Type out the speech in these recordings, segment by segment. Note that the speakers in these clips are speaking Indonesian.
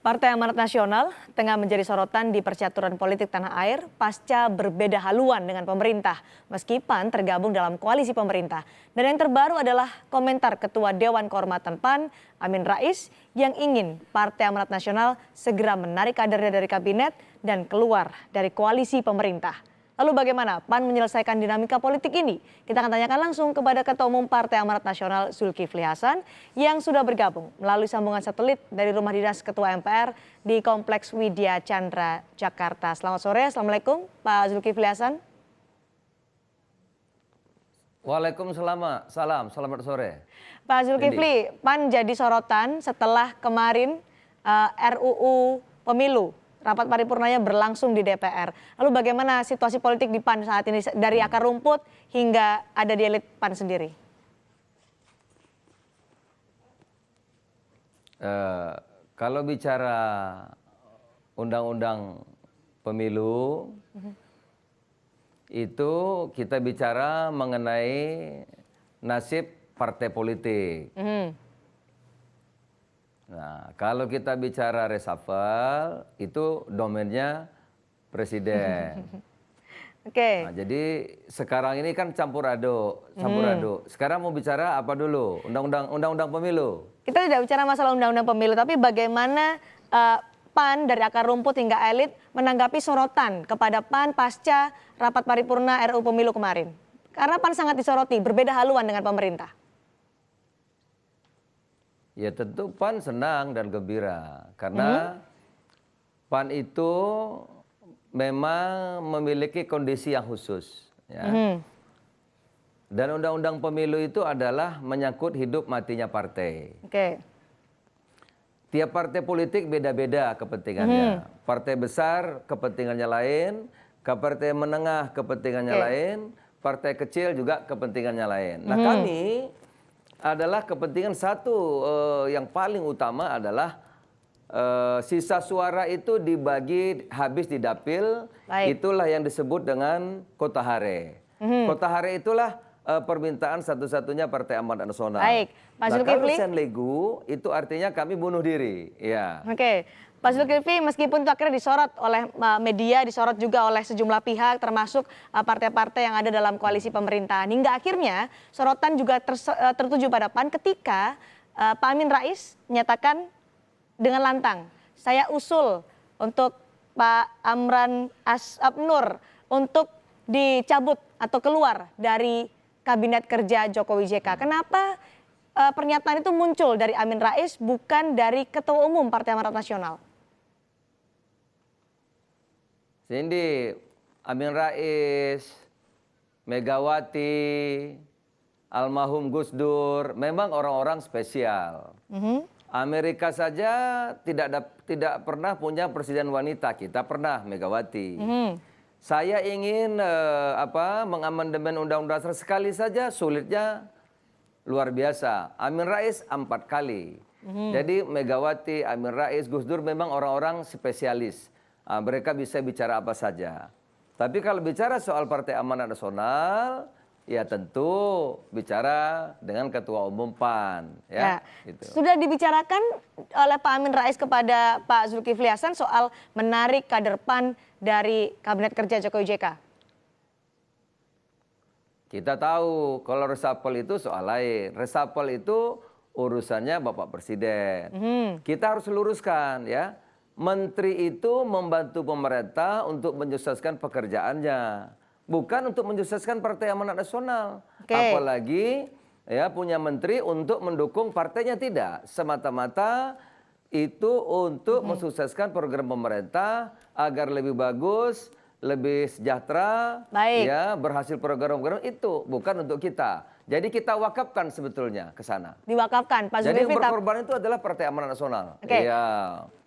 Partai Amanat Nasional tengah menjadi sorotan di percaturan politik tanah air pasca berbeda haluan dengan pemerintah, meski PAN tergabung dalam koalisi pemerintah. Dan yang terbaru adalah komentar Ketua Dewan Kehormatan PAN, Amin Rais, yang ingin Partai Amanat Nasional segera menarik kadernya dari kabinet dan keluar dari koalisi pemerintah. Lalu bagaimana PAN menyelesaikan dinamika politik ini? Kita akan tanyakan langsung kepada Ketua Umum Partai Amanat Nasional Zulkifli Hasan yang sudah bergabung melalui sambungan satelit dari Rumah Dinas Ketua MPR di Kompleks Widya Chandra, Jakarta. Selamat sore, Assalamualaikum Pak Zulkifli Hasan. Waalaikumsalam, selamat sore. Pak Zulkifli, PAN jadi sorotan setelah kemarin RUU Pemilu. Rapat paripurnanya berlangsung di DPR. Lalu bagaimana situasi politik di PAN saat ini dari akar rumput hingga ada di elit PAN sendiri? Kalau bicara undang-undang pemilu, itu kita bicara mengenai nasib partai politik. Nah, kalau kita bicara reshuffle, itu domainnya presiden. Oke. Nah, jadi sekarang ini kan campur aduk. Sekarang mau bicara apa dulu? Undang-undang pemilu. Kita tidak bicara masalah undang-undang pemilu, tapi bagaimana PAN dari akar rumput hingga elit menanggapi sorotan kepada PAN pasca rapat paripurna RUU Pemilu kemarin. Karena PAN sangat disoroti, berbeda haluan dengan pemerintah. Ya tentu PAN senang dan gembira karena PAN itu memang memiliki kondisi yang khusus. Ya. Dan undang-undang pemilu itu adalah menyangkut hidup matinya partai. Tiap partai politik beda-beda kepentingannya. Partai besar kepentingannya lain, partai menengah kepentingannya lain, partai kecil juga kepentingannya lain. Nah kami adalah kepentingan satu yang paling utama adalah sisa suara itu dibagi habis di dapil. Itulah yang disebut dengan kota hare. Kota hare itulah permintaan satu-satunya Partai Amanat Nasional. Pak Nah, Zulkifli. kalau senlegu itu artinya kami bunuh diri. Ya. Pak Zulkifli, meskipun itu akhirnya disorot oleh media, disorot juga oleh sejumlah pihak, termasuk partai-partai yang ada dalam koalisi pemerintahan. Hingga akhirnya sorotan juga tertuju pada PAN ketika Pak Amin Rais menyatakan dengan lantang, saya usul untuk Pak Amran Abnur untuk dicabut atau keluar dari Kabinet Kerja Jokowi JK. Kenapa pernyataan itu muncul dari Amin Rais bukan dari Ketua Umum Partai Amanat Nasional? Cindy, Amin Rais, Megawati, almarhum Gus Dur, memang orang-orang spesial. Amerika saja tidak pernah punya presiden wanita, kita pernah Megawati. Saya ingin mengamandemen Undang-Undang Dasar sekali saja sulitnya luar biasa. Amin Rais 4 kali. Jadi Megawati, Amin Rais, Gus Dur memang orang-orang spesialis. Mereka bisa bicara apa saja. Tapi kalau bicara soal Partai Amanat Nasional, ya tentu bicara dengan Ketua Umum PAN. Gitu. Sudah dibicarakan oleh Pak Amin Rais kepada Pak Zulkifli Hasan soal menarik kader PAN dari Kabinet Kerja Jokowi JK? Kita tahu kalau reshuffle itu soal lain. Reshuffle itu urusannya Bapak Presiden. Kita harus luruskan ya. Menteri itu membantu pemerintah untuk menyukseskan pekerjaannya, bukan untuk menyukseskan Partai Amanat Nasional. Apalagi ya punya menteri untuk mendukung partainya, tidak. Semata-mata itu untuk mensukseskan program pemerintah agar lebih bagus, lebih sejahtera, ya berhasil program-program itu, bukan untuk kita. Jadi kita wakafkan sebetulnya ke sana. Diwakafkan, Pak Zulkifli. Jadi yang berkorban itu adalah Partai Amanat Nasional.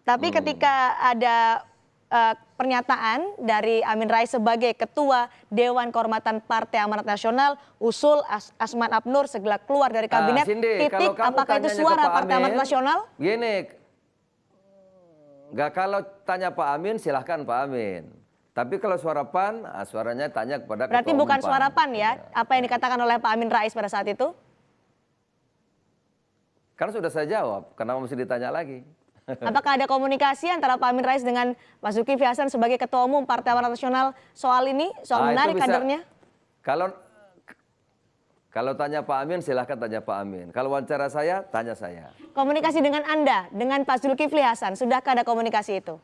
Tapi ketika ada pernyataan dari Amin Rais sebagai Ketua Dewan Kehormatan Partai Amanat Nasional, usul Asman Abnur segera keluar dari kabinet, apakah itu suara Partai Amanat Nasional? Gini, kalau tanya Pak Amin silahkan Pak Amin. Tapi kalau suara PAN, suaranya tanya kepada Ketua Umum PAN. Berarti bukan suara PAN ya, apa yang dikatakan oleh Pak Amin Rais pada saat itu? Kan sudah saya jawab, kenapa mesti ditanya lagi? Apakah ada komunikasi antara Pak Amin Rais dengan Pak Zulkifli Hasan sebagai Ketua Umum Partai Amanat Nasional soal ini, soal Itu menarik bisa. kadernya? Kalau tanya Pak Amin, silahkan tanya Pak Amin. Kalau wawancara saya, tanya saya. Komunikasi dengan Anda, dengan Pak Zulkifli Hasan, sudahkah ada komunikasi itu?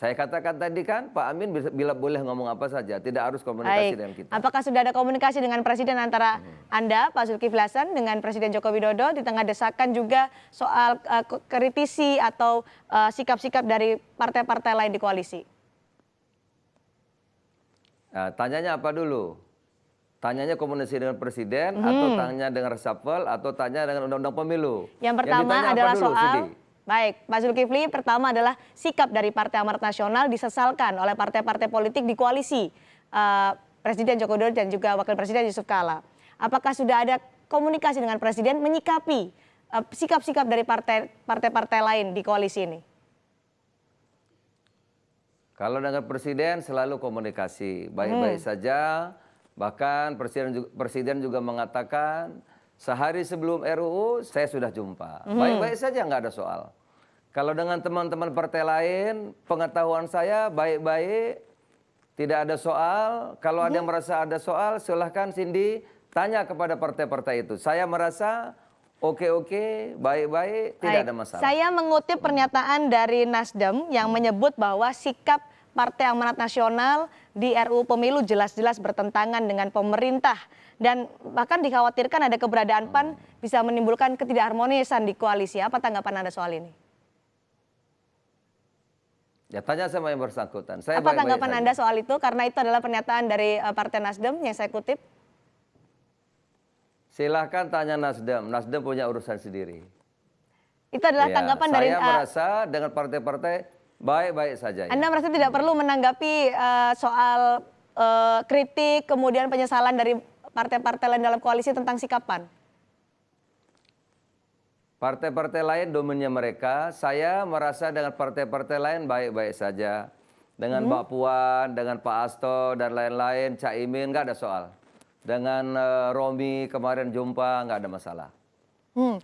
Saya katakan tadi kan, Pak Amin bila boleh ngomong apa saja, tidak harus komunikasi Baik. dengan kita. Apakah sudah ada komunikasi dengan Presiden antara Anda, Pak Zulkifli Hasan, dengan Presiden Joko Widodo di tengah desakan juga soal kritisi atau sikap-sikap dari partai-partai lain di koalisi? Nah, tanyanya apa dulu? Tanyanya komunikasi dengan Presiden, atau tanya dengan reshuffle, atau tanya dengan Undang-Undang Pemilu? Yang pertama ditanya apa adalah dulu, soal, Sidi? baik, Pak Zulkifli, pertama adalah sikap dari Partai Amanat Nasional disesalkan oleh partai-partai politik di koalisi Presiden Joko Widodo dan juga Wakil Presiden Yusuf Kala. Apakah sudah ada komunikasi dengan Presiden menyikapi sikap-sikap dari partai-partai lain di koalisi ini? Kalau dengan Presiden selalu komunikasi, baik-baik saja. Bahkan Presiden juga mengatakan, sehari sebelum RUU saya sudah jumpa. Baik-baik saja, nggak ada soal. Kalau dengan teman-teman partai lain, pengetahuan saya baik-baik, tidak ada soal. Kalau ada yang merasa ada soal, silahkan Cindy tanya kepada partai-partai itu. Saya merasa oke-oke, baik-baik, tidak ada masalah. Saya mengutip pernyataan dari Nasdem yang menyebut bahwa sikap Partai Amanat Nasional di RUU Pemilu jelas-jelas bertentangan dengan pemerintah. Dan bahkan dikhawatirkan ada keberadaan PAN bisa menimbulkan ketidakharmonisan di koalisi. Apa tanggapan Anda soal ini? Ya tanya sama yang bersangkutan. Apa tanggapan Anda soal itu? Karena itu adalah pernyataan dari Partai Nasdem yang saya kutip. Silahkan tanya Nasdem. Nasdem punya urusan sendiri. Itu adalah tanggapan dari... Saya merasa dengan partai-partai baik-baik saja. Anda merasa tidak perlu menanggapi soal kritik, kemudian penyesalan dari partai-partai lain dalam koalisi tentang sikap PAN? Partai-partai lain domennya mereka, saya merasa dengan partai-partai lain baik-baik saja. Dengan Mbak Puan, dengan Pak Hasto, dan lain-lain, Cak Imin, nggak ada soal. Dengan Romi kemarin jumpa, nggak ada masalah.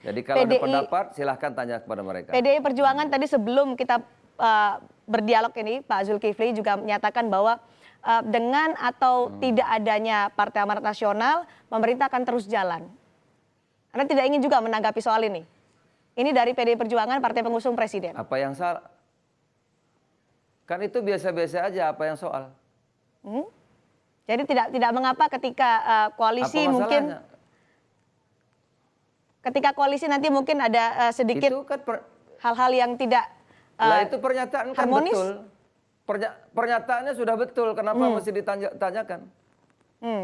Jadi kalau ada pendapat, silahkan tanya kepada mereka. PDI Perjuangan tadi sebelum kita berdialog ini, Pak Zulkifli juga menyatakan bahwa dengan atau tidak adanya Partai Amanat Nasional, pemerintah akan terus jalan. Anda tidak ingin juga menanggapi soal ini? Ini dari PDI Perjuangan, partai pengusung presiden. Apa yang salah? Kan itu biasa-biasa aja, apa yang soal? Jadi tidak mengapa ketika koalisi mungkin... Ketika koalisi nanti mungkin ada sedikit hal-hal yang tidak itu pernyataan kan harmonis? Betul. Pernyataannya sudah betul, kenapa mesti ditanyakan?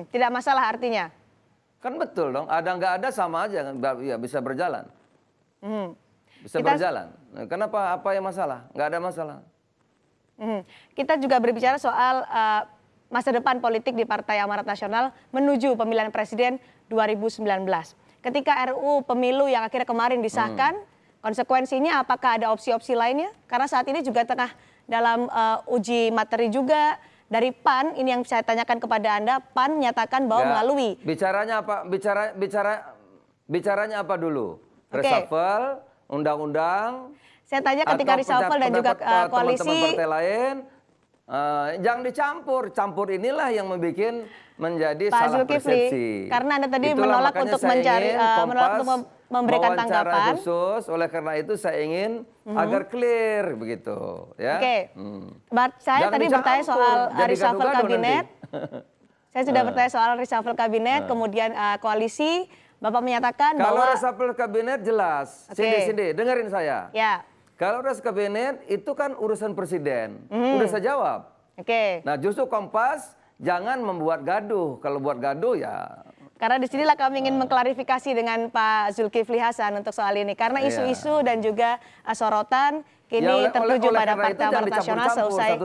Tidak masalah artinya? Kan betul dong, ada nggak ada sama aja, ya bisa berjalan. Bisa berjalan. Kenapa, apa yang masalah? Nggak ada masalah. Kita juga berbicara soal masa depan politik di Partai Amanat Nasional menuju pemilihan presiden 2019. Ketika RUU Pemilu yang akhirnya kemarin disahkan, konsekuensinya apakah ada opsi-opsi lainnya? Karena saat ini juga tengah dalam uji materi juga dari PAN. Ini yang saya tanyakan kepada Anda. PAN menyatakan bahwa melalui... Bicaranya apa? Bicaranya apa dulu? Reshuffle, undang-undang. Saya tanya ketika reshuffle dan juga koalisi. Teman-teman partai lain, jangan dicampur. Campur inilah yang membuat menjadi salah persepsi. Karena Anda tadi Itulah menolak untuk mencari, menolak untuk memberikan tanggapan. Khusus, oleh karena itu saya ingin agar clear begitu. Ya? Oke. Saya tadi bertanya soal reshuffle kabinet. Saya sudah bertanya soal reshuffle kabinet, kemudian koalisi. Bapak menyatakan kalau bahwa... reshuffle kabinet jelas. Sini, dengerin saya. Ya. Kalau reshuffle kabinet itu kan urusan presiden. Udah saya jawab. Nah justru Kompas jangan membuat gaduh. Kalau buat gaduh ya... Karena disinilah kami ingin mengklarifikasi dengan Pak Zulkifli Hasan untuk soal ini. Karena isu-isu dan juga sorotan kini tertuju pada Partai Amanat Nasional selesai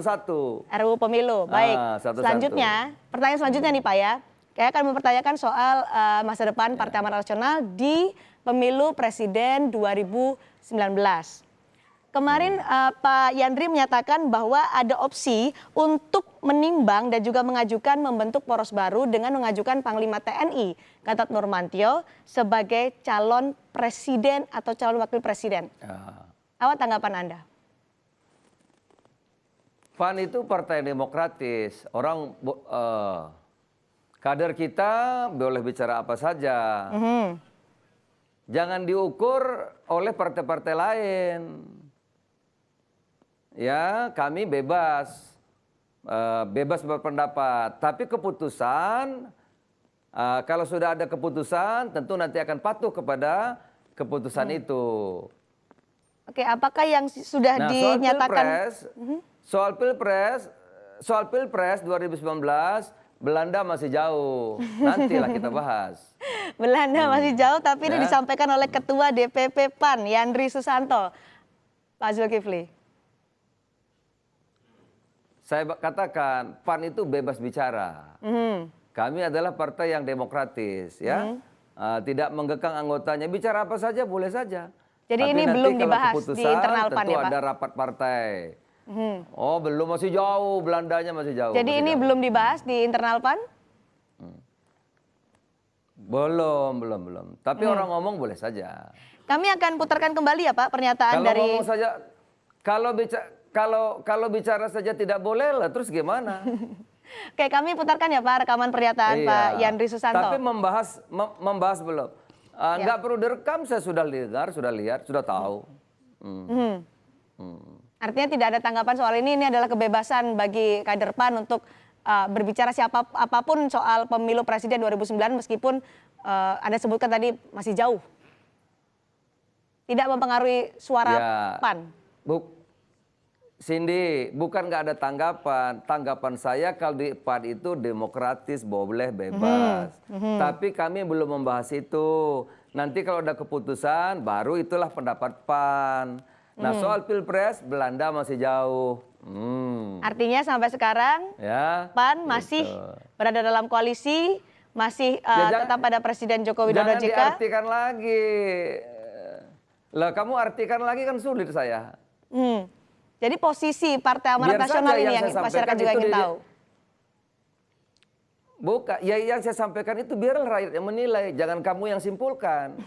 RUU Pemilu. Baik, selanjutnya, pertanyaan selanjutnya nih Pak ya. Saya akan mempertanyakan soal masa depan Partai Amanat Nasional di Pemilu Presiden 2019. Kemarin Pak Yandri menyatakan bahwa ada opsi untuk menimbang dan juga mengajukan membentuk poros baru dengan mengajukan Panglima TNI Gatot Nurmantio sebagai calon presiden atau calon wakil presiden. Ya. Apa tanggapan Anda? PAN itu partai demokratis. Kader kita boleh bicara apa saja. Jangan diukur oleh partai-partai lain. Ya, kami bebas berpendapat. Tapi keputusan, kalau sudah ada keputusan, tentu nanti akan patuh kepada keputusan itu. Oke, apakah yang sudah dinyatakan? Soal pilpres 2019, Belanda masih jauh. Nantilah kita bahas. Belanda masih jauh, tapi ini Ya. disampaikan oleh Ketua DPP PAN, Yandri Susanto. Pak Zulkifli. Saya katakan, PAN itu bebas bicara. Kami adalah partai yang demokratis, ya. Tidak menggekang anggotanya. Bicara apa saja, boleh saja. Jadi Tapi ini nanti belum kalau dibahas di keputusan, internal PAN tentu ya, Pak? ada rapat partai. Oh, belum, masih jauh. Belandanya masih jauh. Jadi masih ini jauh. belum dibahas di internal PAN? Belum. Tapi orang ngomong boleh saja. Kami akan putarkan kembali ya Pak pernyataan Kalau dari... ngomong saja, kalau bicara saja tidak boleh lah, terus gimana? Oke, kami putarkan ya Pak rekaman pernyataan Pak Yandri Susanto. Tapi membahas belum. Nggak perlu direkam, saya sudah dengar, sudah lihat, sudah tahu. Artinya tidak ada tanggapan soal ini adalah kebebasan bagi kader PAN untuk berbicara apapun soal pemilu presiden 2009 meskipun Anda sebutkan tadi masih jauh. Tidak mempengaruhi suara PAN. Cindy, bukan nggak ada tanggapan. Tanggapan saya kalau di PAN itu demokratis, boleh bebas. Tapi kami belum membahas itu. Nanti kalau ada keputusan, baru itulah pendapat PAN. Nah soal pilpres, Belanda masih jauh. Artinya sampai sekarang PAN masih berada dalam koalisi, masih tetap pada Presiden Joko Widodo JK. Jangan diartikan lagi. Lah kamu artikan lagi kan sulit saya. Jadi posisi Partai Amanat Nasional ini yang masyarakat juga ingin tahu. Bukan, ya yang saya sampaikan itu biarlah rakyat yang menilai, jangan kamu yang simpulkan.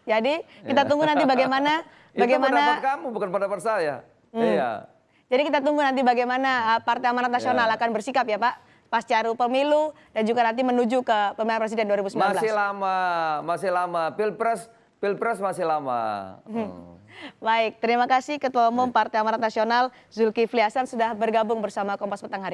Jadi kita tunggu nanti bagaimana Itu pendapat kamu, bukan pendapat saya. Iya. Jadi kita tunggu nanti bagaimana Partai Amanat Nasional akan bersikap ya Pak pasca pemilu dan juga nanti menuju ke pemilihan presiden 2019. Masih lama. Pilpres masih lama. Baik, terima kasih Ketua Umum Partai Amanat Nasional Zulkifli Hasan sudah bergabung bersama Kompas Petang hari ini.